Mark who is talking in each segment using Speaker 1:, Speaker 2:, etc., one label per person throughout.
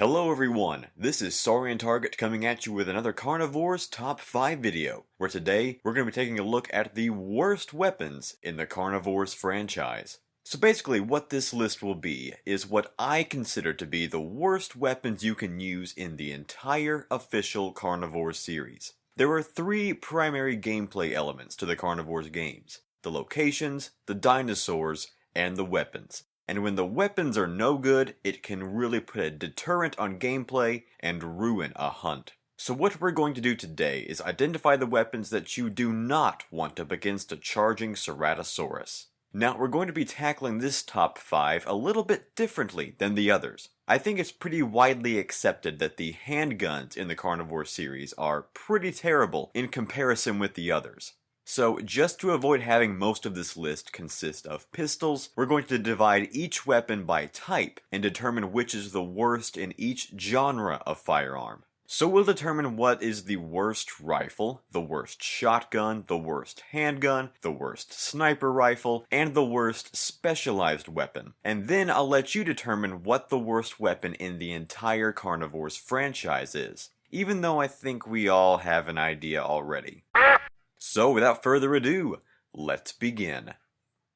Speaker 1: Hello everyone, this is Saurian Target coming at you with another Carnivores Top 5 video, where today we're going to be taking a look at the worst weapons in the Carnivores franchise. So basically what this list will be is what I consider to be the worst weapons you can use in the entire official Carnivores series. There are three primary gameplay elements to the Carnivores games: the locations, the dinosaurs, and the weapons. And when the weapons are no good, it can really put a deterrent on gameplay and ruin a hunt. So what we're going to do today is identify the weapons that you do not want up against a charging Ceratosaurus. Now we're going to be tackling this top 5 a little bit differently than the others. I think it's pretty widely accepted that the handguns in the Carnivore series are pretty terrible in comparison with the others. So, just to avoid having most of this list consist of pistols, we're going to divide each weapon by type and determine which is the worst in each genre of firearm. So we'll determine what is the worst rifle, the worst shotgun, the worst handgun, the worst sniper rifle, and the worst specialized weapon. And then I'll let you determine what the worst weapon in the entire Carnivores franchise is, even though I think we all have an idea already. So without further ado, let's begin.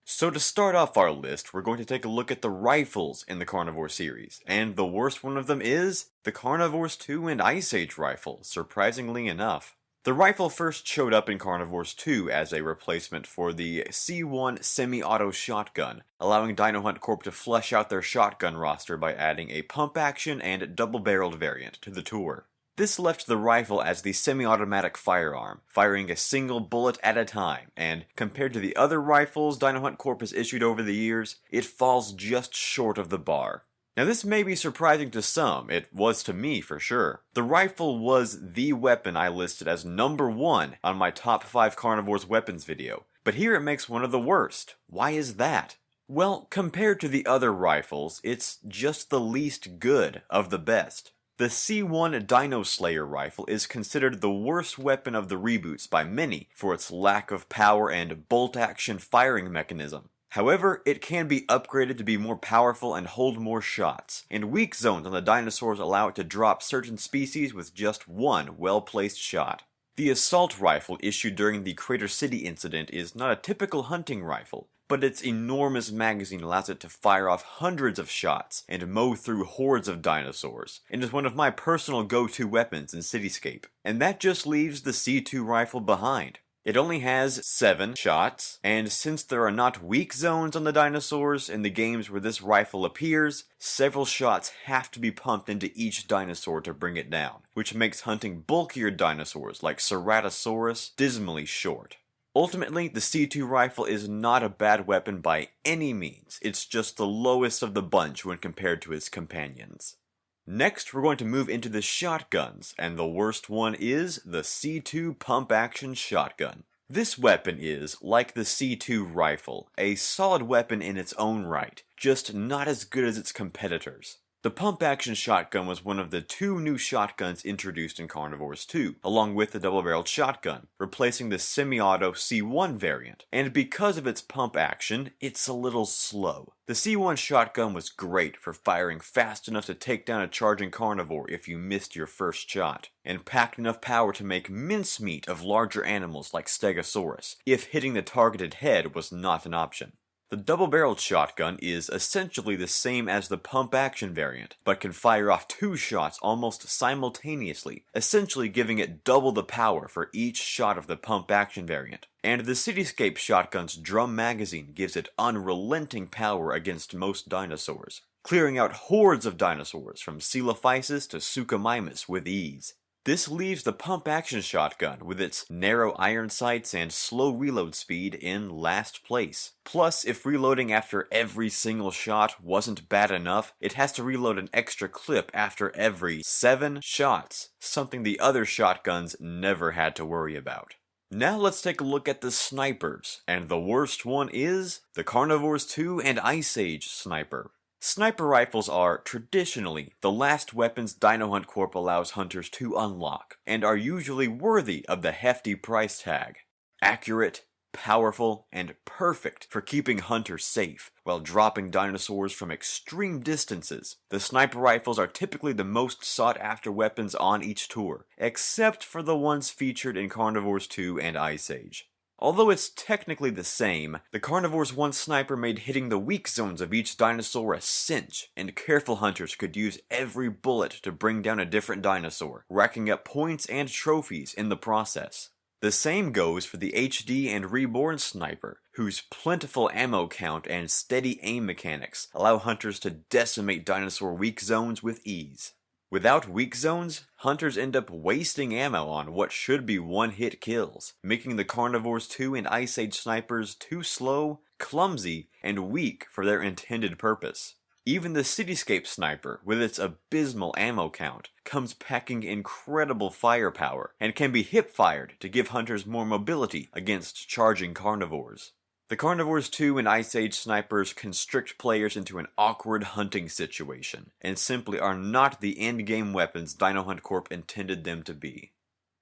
Speaker 1: So to start off our list, we're going to take a look at the rifles in the Carnivore series, and the worst one of them is the Carnivores 2 and Ice Age rifle, surprisingly enough. The rifle first showed up in Carnivores 2 as a replacement for the C1 semi-auto shotgun, allowing Dino Hunt Corp to flesh out their shotgun roster by adding a pump-action and double-barreled variant to the tour. This left the rifle as the semi-automatic firearm, firing a single bullet at a time, and compared to the other rifles Dino Hunt Corp has issued over the years, it falls just short of the bar. Now this may be surprising to some, it was to me for sure. The rifle was the weapon I listed as number 1 on my top 5 Carnivores weapons video, but here it makes one of the worst. Why is that? Well, compared to the other rifles, it's just the least good of the best. The C1 Dino Slayer rifle is considered the worst weapon of the reboots by many for its lack of power and bolt-action firing mechanism. However, it can be upgraded to be more powerful and hold more shots, and weak zones on the dinosaurs allow it to drop certain species with just one well-placed shot. The assault rifle issued during the Crater City incident is not a typical hunting rifle, but its enormous magazine allows it to fire off hundreds of shots and mow through hordes of dinosaurs, and is one of my personal go-to weapons in Cityscape. And that just leaves the C2 rifle behind. It only has 7 shots, and since there are not weak zones on the dinosaurs in the games where this rifle appears, several shots have to be pumped into each dinosaur to bring it down, which makes hunting bulkier dinosaurs like Ceratosaurus dismally short. Ultimately, the C2 rifle is not a bad weapon by any means, it's just the lowest of the bunch when compared to its companions. Next, we're going to move into the shotguns, and the worst one is the C2 pump-action shotgun. This weapon is, like the C2 rifle, a solid weapon in its own right, just not as good as its competitors. The pump-action shotgun was one of the 2 new shotguns introduced in Carnivores 2, along with the double-barreled shotgun, replacing the semi-auto C1 variant, and because of its pump action, it's a little slow. The C1 shotgun was great for firing fast enough to take down a charging carnivore if you missed your first shot, and packed enough power to make mincemeat of larger animals like Stegosaurus, if hitting the targeted head was not an option. The double-barreled shotgun is essentially the same as the pump-action variant, but can fire off 2 shots almost simultaneously, essentially giving it double the power for each shot of the pump-action variant. And the Cityscape shotgun's drum magazine gives it unrelenting power against most dinosaurs, clearing out hordes of dinosaurs from Coelophysis to Suchomimus with ease. This leaves the pump-action shotgun with its narrow iron sights and slow reload speed in last place. Plus, if reloading after every single shot wasn't bad enough, it has to reload an extra clip after every 7 shots, something the other shotguns never had to worry about. Now let's take a look at the snipers, and the worst one is the Carnivores 2 and Ice Age sniper. Sniper rifles are, traditionally, the last weapons Dino Hunt Corp allows hunters to unlock, and are usually worthy of the hefty price tag. Accurate, powerful, and perfect for keeping hunters safe while dropping dinosaurs from extreme distances. The sniper rifles are typically the most sought after weapons on each tour, except for the ones featured in Carnivores 2 and Ice Age. Although it's technically the same, the Carnivores 1 sniper made hitting the weak zones of each dinosaur a cinch, and careful hunters could use every bullet to bring down a different dinosaur, racking up points and trophies in the process. The same goes for the HD and Reborn sniper, whose plentiful ammo count and steady aim mechanics allow hunters to decimate dinosaur weak zones with ease. Without weak zones, hunters end up wasting ammo on what should be one-hit kills, making the Carnivores 2 and Ice Age snipers too slow, clumsy, and weak for their intended purpose. Even the Cityscape sniper, with its abysmal ammo count, comes packing incredible firepower, and can be hip-fired to give hunters more mobility against charging carnivores. The Carnivores 2 and Ice Age snipers constrict players into an awkward hunting situation, and simply are not the endgame weapons Dino Hunt Corp intended them to be.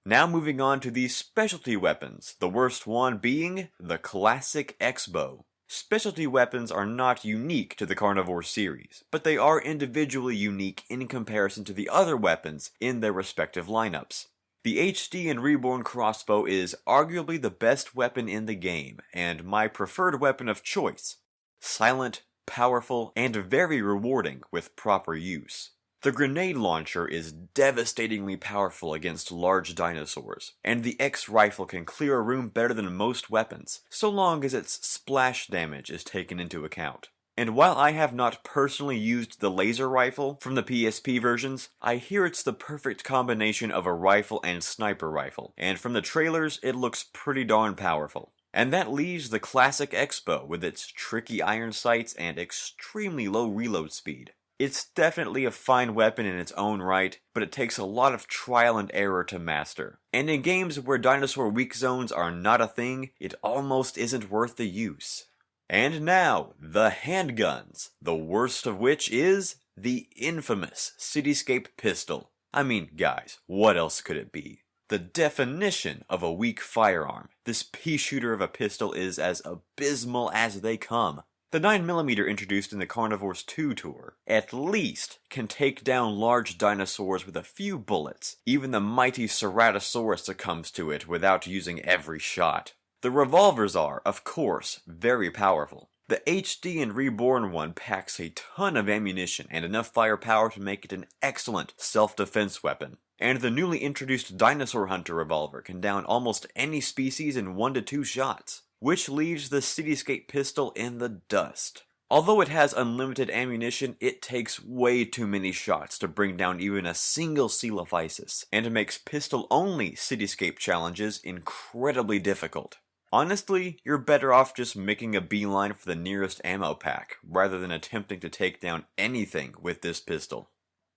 Speaker 1: Now moving on to the specialty weapons, the worst one being the classic X-Bow. Specialty weapons are not unique to the Carnivore series, but they are individually unique in comparison to the other weapons in their respective lineups. The HD and Reborn crossbow is arguably the best weapon in the game, and my preferred weapon of choice. Silent, powerful, and very rewarding with proper use. The grenade launcher is devastatingly powerful against large dinosaurs, and the X rifle can clear a room better than most weapons, so long as its splash damage is taken into account. And while I have not personally used the laser rifle from the PSP versions, I hear it's the perfect combination of a rifle and sniper rifle, and from the trailers it looks pretty darn powerful. And that leaves the classic X-Bow with its tricky iron sights and extremely low reload speed. It's definitely a fine weapon in its own right, but it takes a lot of trial and error to master. And in games where dinosaur weak zones are not a thing, it almost isn't worth the use. And now, the handguns, the worst of which is the infamous Cityscape pistol. I mean, guys, what else could it be? The definition of a weak firearm. This pea shooter of a pistol is as abysmal as they come. The 9mm introduced in the Carnivores 2 tour, at least, can take down large dinosaurs with a few bullets. Even the mighty Ceratosaurus succumbs to it without using every shot. The revolvers are, of course, very powerful. The HD and Reborn one packs a ton of ammunition and enough firepower to make it an excellent self-defense weapon. And the newly introduced Dinosaur Hunter revolver can down almost any species in 1 to 2 shots, which leaves the Cityscape pistol in the dust. Although it has unlimited ammunition, it takes way too many shots to bring down even a single Coelophysis, and it makes pistol-only Cityscape challenges incredibly difficult. Honestly, you're better off just making a beeline for the nearest ammo pack, rather than attempting to take down anything with this pistol.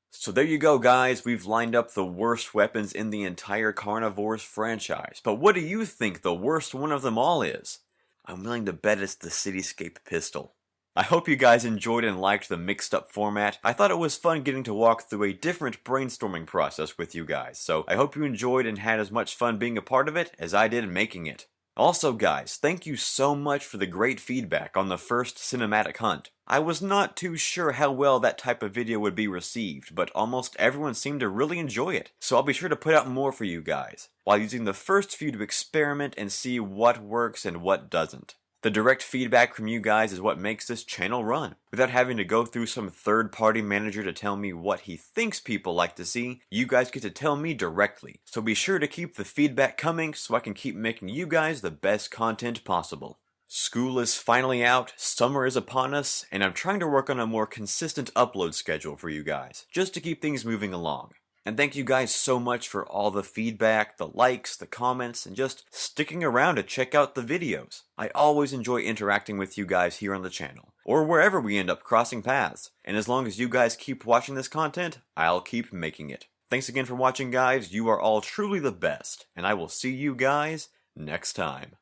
Speaker 1: So there you go guys, we've lined up the worst weapons in the entire Carnivores franchise, but what do you think the worst one of them all is? I'm willing to bet it's the Cityscape pistol. I hope you guys enjoyed and liked the mixed up format. I thought it was fun getting to walk through a different brainstorming process with you guys, so I hope you enjoyed and had as much fun being a part of it as I did making it. Also guys, thank you so much for the great feedback on the first cinematic hunt. I was not too sure how well that type of video would be received, but almost everyone seemed to really enjoy it, so I'll be sure to put out more for you guys, while using the first few to experiment and see what works and what doesn't. The direct feedback from you guys is what makes this channel run. Without having to go through some third-party manager to tell me what he thinks people like to see, you guys get to tell me directly. So be sure to keep the feedback coming so I can keep making you guys the best content possible. School is finally out, summer is upon us, and I'm trying to work on a more consistent upload schedule for you guys, just to keep things moving along. And thank you guys so much for all the feedback, the likes, the comments, and just sticking around to check out the videos. I always enjoy interacting with you guys here on the channel, or wherever we end up crossing paths. And as long as you guys keep watching this content, I'll keep making it. Thanks again for watching guys, you are all truly the best, and I will see you guys next time.